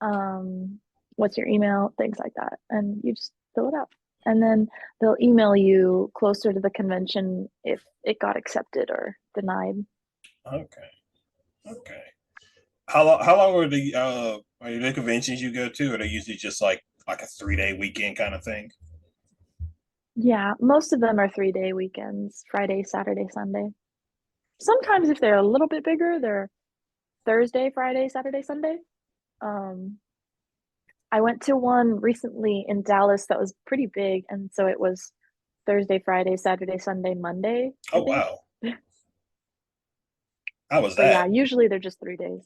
Speaker 2: Um, what's your email? Things like that. And you just fill it out. And then they'll email you closer to the convention if it got accepted or denied.
Speaker 1: Okay. Okay. How long are the conventions you go to? Are they usually just like a 3 day weekend kind of thing?
Speaker 2: Yeah, most of them are 3-day weekends, Friday, Saturday, Sunday.
Speaker 1: Okay.
Speaker 2: Sometimes if they're a little bit bigger, they're Thursday, Friday, Saturday, Sunday. Um, I went to one recently in Dallas that was pretty big, and so it was Thursday, Friday, Saturday, Sunday, Monday, I
Speaker 1: Oh
Speaker 2: think.
Speaker 1: wow. How was
Speaker 2: But yeah,
Speaker 1: that?
Speaker 2: usually they're just 3 days.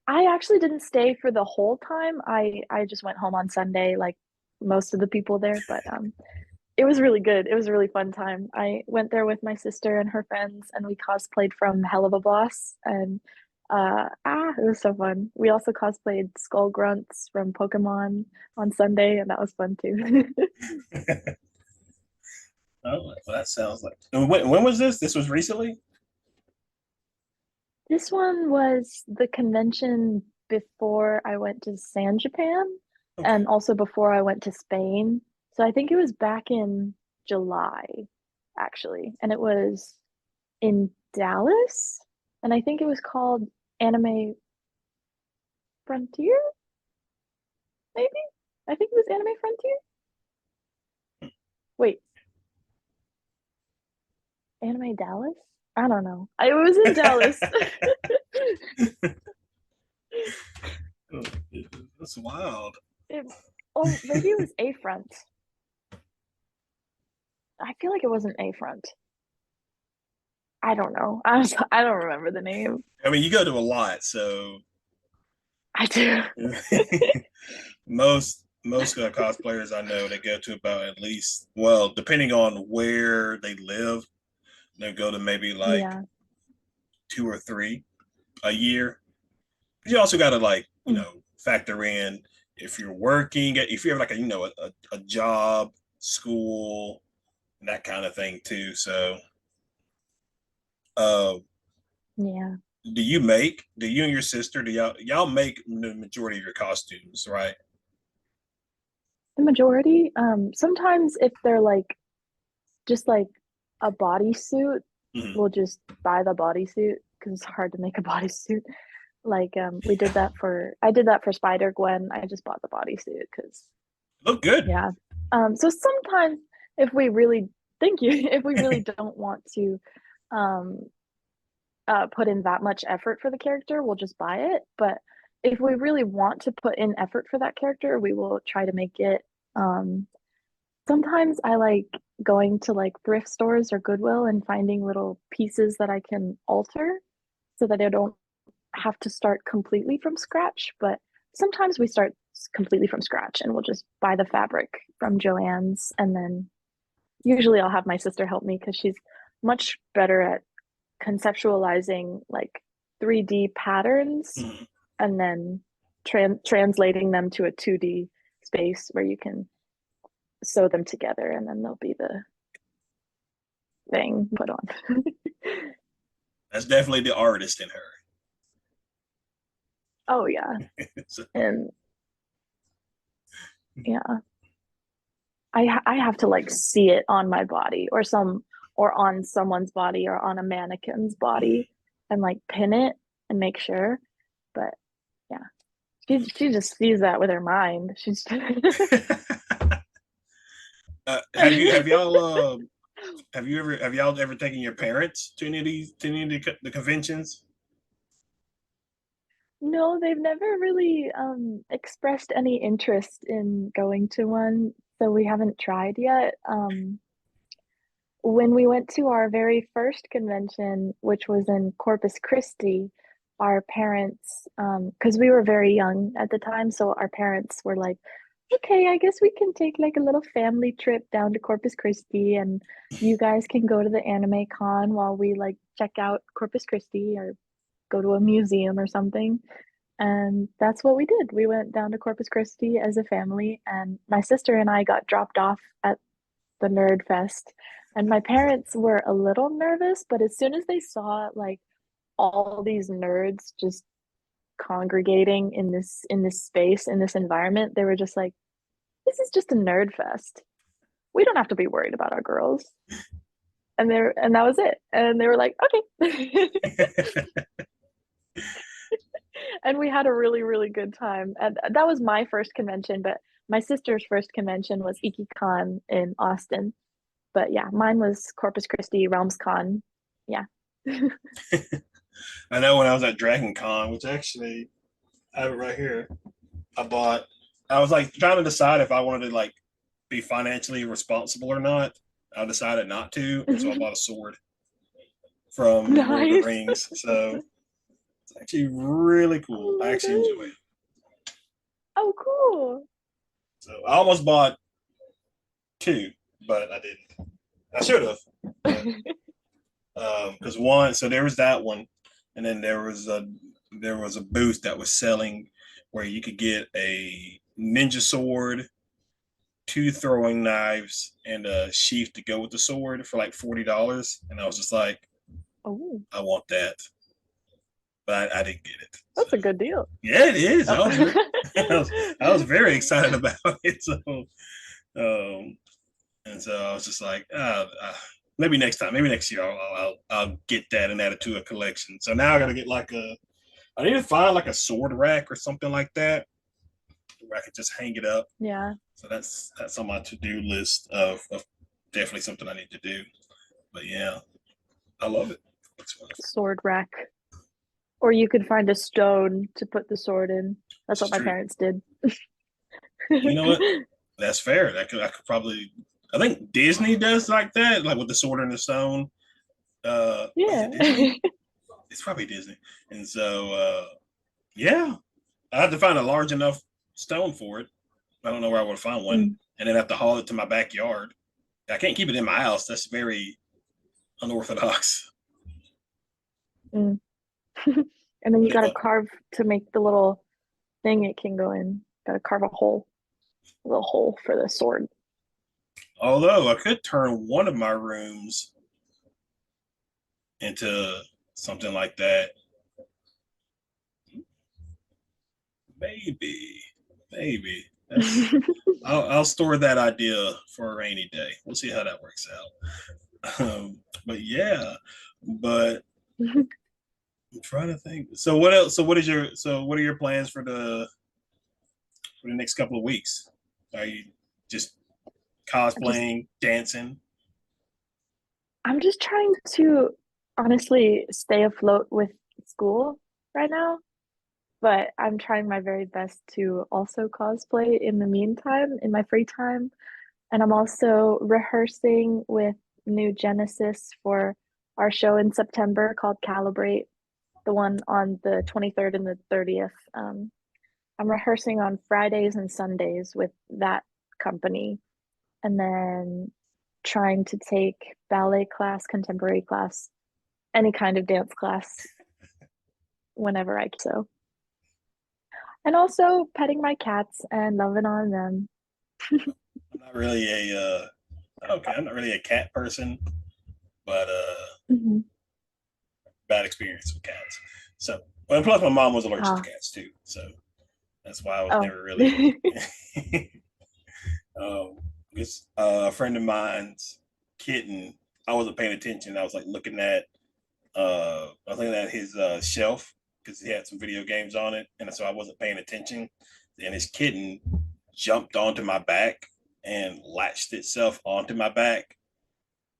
Speaker 2: I actually didn't stay for the whole time. I just went home on Sunday, like most of the people there, but it was really good. It was a really fun time. I went there with my sister and her friends, and we cosplayed from Hell of a Boss, and it was so fun. We also cosplayed Skull Grunts from Pokemon on Sunday, and that was fun too.
Speaker 1: Oh, well, that sounds like. And when was this? This was recently.
Speaker 2: This one was the convention before I went to San Japan,
Speaker 1: Okay.
Speaker 2: and also before I went to Spain. So I think it was back in July, actually, and it was in Dallas, and I think it was called Anime Frontier, maybe. I think it was Anime Frontier. Wait, Anime Dallas? I don't know. I was in Dallas.
Speaker 1: That's wild.
Speaker 2: It, oh, maybe it was A Front. I feel like it wasn't A Front. I don't know. I don't remember the name.
Speaker 1: I mean, you go to a lot, so
Speaker 2: I do.
Speaker 1: most cosplayers I know, they go to about at least, well, depending on where they live, they go to maybe like
Speaker 2: Yeah.
Speaker 1: two or three a year. You also got to like
Speaker 2: Mm.
Speaker 1: factor in if you're working, if you have like a job, school, and that kind of thing too. So, uh,
Speaker 2: Yeah.
Speaker 1: do you and your sister do y'all make the majority of your costumes, right?
Speaker 2: The majority, sometimes if they're like just like a bodysuit,
Speaker 1: Mm-hmm.
Speaker 2: we'll just buy the bodysuit because it's hard to make a bodysuit. Like I did that for Spider Gwen. I just bought the bodysuit because
Speaker 1: Look good.
Speaker 2: yeah. So sometimes if we really thank you, if we really don't want to um put in that much effort for the character, we'll just buy it. But if we really want to put in effort for that character, we will try to make it. Um, Sometimes I like going to like thrift stores or Goodwill and finding little pieces that I can alter so that I don't have to start completely from scratch. But sometimes we start completely from scratch and we'll just buy the fabric from Joann's. And then usually I'll have my sister help me because she's much better at conceptualizing like 3D patterns
Speaker 1: Mm-hmm.
Speaker 2: and then translating them to a 2D space where you can sew them together and then they'll be the thing put on.
Speaker 1: That's definitely the artist in her.
Speaker 2: Oh yeah.
Speaker 1: So,
Speaker 2: And yeah, I have to like see it on my body or on someone's body or on a mannequin's body and like pin it and make sure. But yeah, she just sees that with her mind. She's
Speaker 1: have y'all ever taken your parents to any of the conventions?
Speaker 2: No, they've never really expressed any interest in going to one, so we haven't tried yet. When we went to our very first convention, which was in Corpus Christi, our parents, because we were very young at the time, so our parents were like, okay, I guess we can take like a little family trip down to Corpus Christi and you guys can go to the anime con while we like check out Corpus Christi or go to a museum or something. And that's what we did. We went down to Corpus Christi as a family, and my sister and I got dropped off at the Nerd Fest. And my parents were a little nervous, but as soon as they saw like all these nerds just congregating in this space, in this environment, they were just like, this is just a nerd fest. We don't have to be worried about our girls. And that was it. And they were like, okay. And we had a really, really good time. And that was my first convention, but my sister's first convention was IkiCon in Austin. But yeah, mine was Corpus Christi RealmsCon. Yeah.
Speaker 1: I know when I was at Dragon Con, which actually I have it right here. I bought. I was like trying to decide if I wanted to like be financially responsible or not. I decided not to, and so I bought a sword from Lord of the
Speaker 2: Nice.
Speaker 1: Rings. So it's actually really cool.
Speaker 2: Oh
Speaker 1: I
Speaker 2: my
Speaker 1: actually enjoy
Speaker 2: god.
Speaker 1: it.
Speaker 2: Oh, cool.
Speaker 1: So I almost bought two, but I didn't. I should have, but because one, so there was that one, and then there was a booth that was selling where you could get a ninja sword, two throwing knives, and a sheath to go with the sword for like $40, and I was just like,
Speaker 2: Oh,
Speaker 1: I want that, but I didn't get it. So
Speaker 2: that's a good deal.
Speaker 1: yeah, it is.
Speaker 2: Oh.
Speaker 1: I was very excited about it. So and so I was just like, maybe next time, maybe next year, I'll get that and add it to a collection. So now I got to get like I need to find like a sword rack or something like that where I could just hang it up.
Speaker 2: Yeah.
Speaker 1: So that's on my to-do list of definitely something I need to do. But yeah, I love it.
Speaker 2: Sword rack. Or you could find a stone to put the sword in. That's
Speaker 1: It's
Speaker 2: what my
Speaker 1: true.
Speaker 2: parents did.
Speaker 1: You know what? That's fair. I could probably. I think Disney does like that, like with the sword and the stone. Is
Speaker 2: Yeah.
Speaker 1: it Disney? It's probably Disney. And so, yeah, I have to find a large enough stone for it. I don't know where I would find one,
Speaker 2: Mm,
Speaker 1: and then have to haul it to my backyard. I can't keep it in my house. That's very unorthodox.
Speaker 2: mm. And then you
Speaker 1: But
Speaker 2: gotta carve to make the little thing it can go in. Gotta carve a little hole for the sword.
Speaker 1: although I could turn one of my rooms into something like that, maybe, maybe that's. I'll store that idea for a rainy day. We'll see how that works out. But yeah, but I'm trying to think. So what else? So what is your? So what are your plans for the next couple of weeks? Are you just
Speaker 2: Just
Speaker 1: cosplaying, dancing?
Speaker 2: I'm just trying to honestly stay afloat with school right now, but I'm trying my very best to also cosplay in the meantime, in my free time. And I'm also rehearsing with New Genesis for our show in September called Calibrate, the one on the 23rd and the 30th. I'm rehearsing on Fridays and Sundays with that company, and then trying to take ballet class, contemporary class, any kind of dance class whenever I can. So, and also petting my cats and loving on them.
Speaker 1: I'm not really okay. I'm not really a cat person, but
Speaker 2: Mhm.
Speaker 1: bad experience with cats. So, well, and plus my mom was allergic to
Speaker 2: Ah,
Speaker 1: cats too, so that's why I was
Speaker 2: oh.
Speaker 1: never really. It's a friend of mine's kitten. I wasn't paying attention. I was like I was looking at his shelf because he had some video games on it, and so I wasn't paying attention. And his kitten jumped onto my back and latched itself onto my back,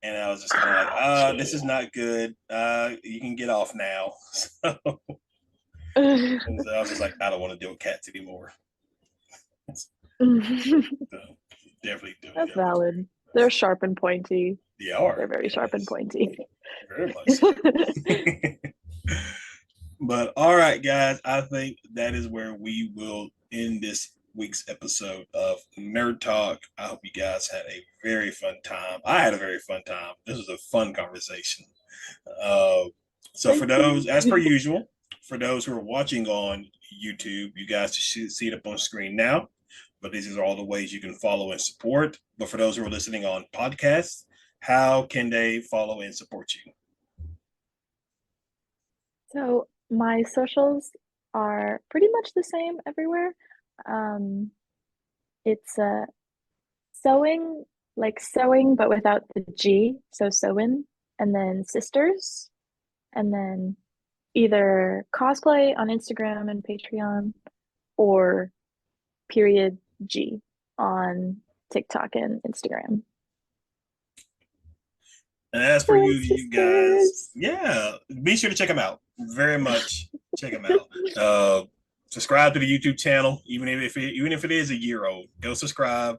Speaker 1: and I was just kind of like, this is
Speaker 2: Ouchie.
Speaker 1: not good. You can get off now. And so I was just like, I don't want to deal with cats anymore. So definitely doing
Speaker 2: That's
Speaker 1: it.
Speaker 2: valid. They're sharp and pointy.
Speaker 1: They are,
Speaker 2: They're very sharp and
Speaker 1: yes,
Speaker 2: pointy.
Speaker 1: very much so. But all right, guys, I think that is where we will end this week's episode of Nerd Talk. I hope you guys had a very fun time. I had a very fun time. This was a fun conversation. Uh, so, for
Speaker 2: Thank
Speaker 1: those,
Speaker 2: you.
Speaker 1: as per usual, for those who are watching on YouTube, you guys should see it up on screen now. But these are all the ways you can follow and support. But for those who are listening on podcasts, how can they follow and support you?
Speaker 2: So my socials are pretty much the same everywhere. Um, it's sewing, like sewing, but without the G. So sewin, and then sisters, and then either cosplay on Instagram and Patreon, or period G on TikTok and Instagram.
Speaker 1: And as for
Speaker 2: Sewing
Speaker 1: you guys,
Speaker 2: sisters.
Speaker 1: yeah, be sure to check them out. Very much check them out. Subscribe to the YouTube channel, even if it is a year old. Go subscribe,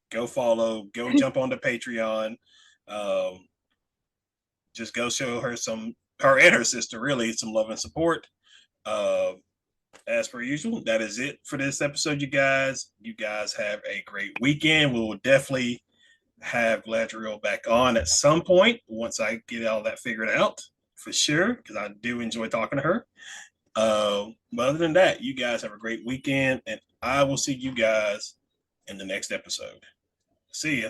Speaker 1: go follow, go jump on the Patreon. Um, just go show her and her sister really some love and support. Uh, as per usual, that is it for this episode, you guys. You guys have a great weekend. We will definitely have Galadriel back on at some point once I get all that figured out for sure, because I do enjoy talking to her. But other than that, you guys have a great weekend, and I will see you guys in the next episode. See ya.